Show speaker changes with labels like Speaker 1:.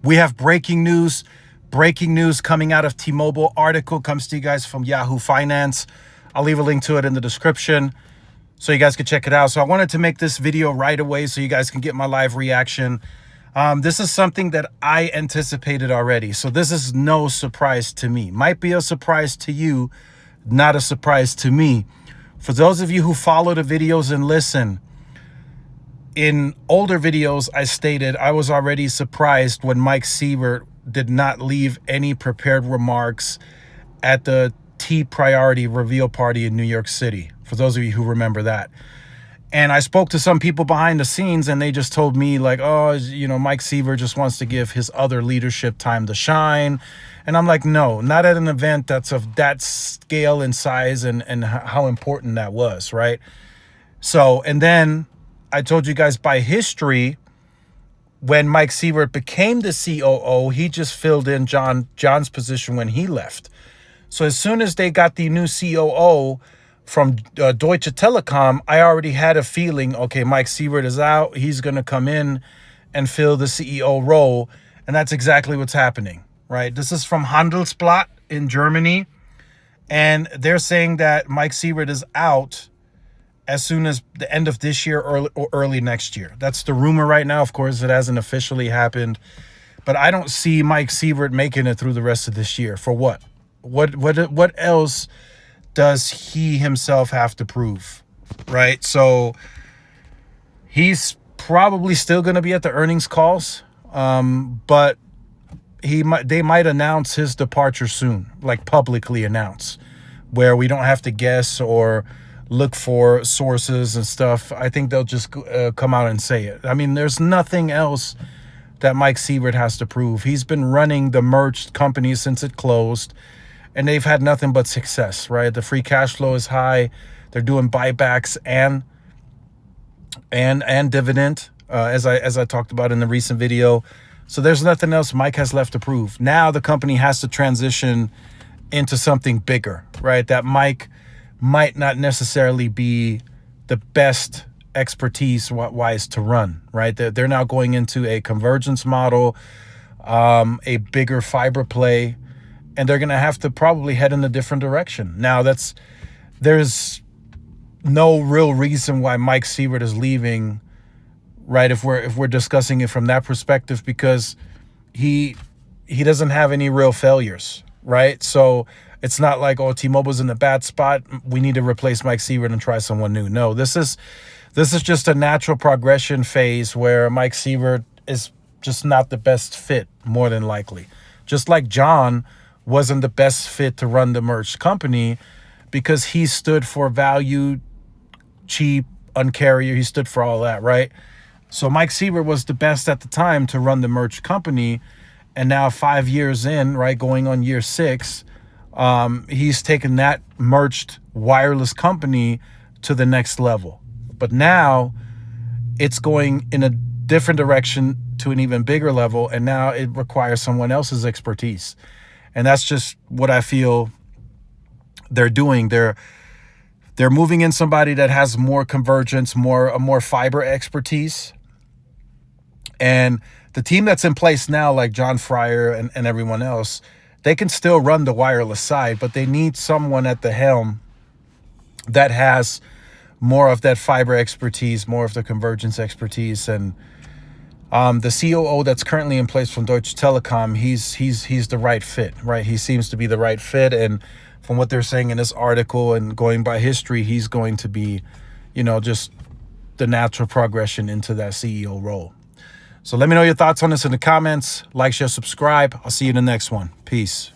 Speaker 1: We have breaking news. Breaking news coming out of T-Mobile. Article comes to you guys from Yahoo Finance. I'll leave a link to it in the description so you guys can check it out. So I wanted to make this video right away so you guys can get my live reaction. This is something that I anticipated already. So this is no surprise to me. Might be a surprise to you, not a surprise to me. For those of you who follow the videos and listen, in older videos, I stated I was already surprised when Mike Sievert did not leave any prepared remarks at the T Priority reveal party in New York City, for those of you who remember that. And I spoke to some people behind the scenes and they just told me like, oh, you know, Mike Sievert just wants to give his other leadership time to shine. And I'm like, no, not at an event that's of that scale and size and how important that was, right? So, and then I told you guys by history, when Mike Sievert became the COO, he just filled in John's position when he left. So as soon as they got the new COO from Deutsche Telekom, I already had a feeling, okay, Mike Sievert is out. He's going to come in and fill the CEO role. And that's exactly what's happening, right? This is from Handelsblatt in Germany. And they're saying that Mike Sievert is out as soon as the end of this year or early next year. That's the rumor right now. Of course, it hasn't officially happened. But I don't see Mike Sievert making it through the rest of this year. For what? What else does he himself have to prove, right? So he's probably still going to be at the earnings calls, but they might announce his departure soon, like publicly announce, where we don't have to guess or look for sources and stuff. I think they'll just come out and say it. I mean, there's nothing else that Mike Sievert has to prove. He's been running the merged company since it closed, and they've had nothing but success, right? The free cash flow is high. They're doing buybacks and dividend, as I talked about in the recent video. So there's nothing else Mike has left to prove. Now the company has to transition into something bigger, right? That Mike might not necessarily be the best expertise wise to run, right? They're now going into a convergence model, a bigger fiber play, and they're going to have to probably head in a different direction. Now there's no real reason why Mike Sievert is leaving, right? If we're discussing it from that perspective, because he doesn't have any real failures, right? So it's not like, oh, T-Mobile's in a bad spot, we need to replace Mike Sievert and try someone new. No, this is just a natural progression phase where Mike Sievert is just not the best fit, more than likely. Just like John wasn't the best fit to run the merged company because he stood for value, cheap, Un-carrier. He stood for all that, right? So Mike Sievert was the best at the time to run the merged company. And now 5 years in, right, going on year 6, he's taken that merged wireless company to the next level. But now it's going in a different direction to an even bigger level. And now it requires someone else's expertise. And that's just what I feel they're doing. They're moving in somebody that has more convergence, more fiber expertise. And the team that's in place now, like John Fryer and everyone else, they can still run the wireless side, but they need someone at the helm that has more of that fiber expertise, more of the convergence expertise. And the COO that's currently in place from Deutsche Telekom, he's the right fit, right? He seems to be the right fit. And from what they're saying in this article and going by history, he's going to be, you know, just the natural progression into that CEO role. So let me know your thoughts on this in the comments. Like, share, subscribe. I'll see you in the next one. Peace.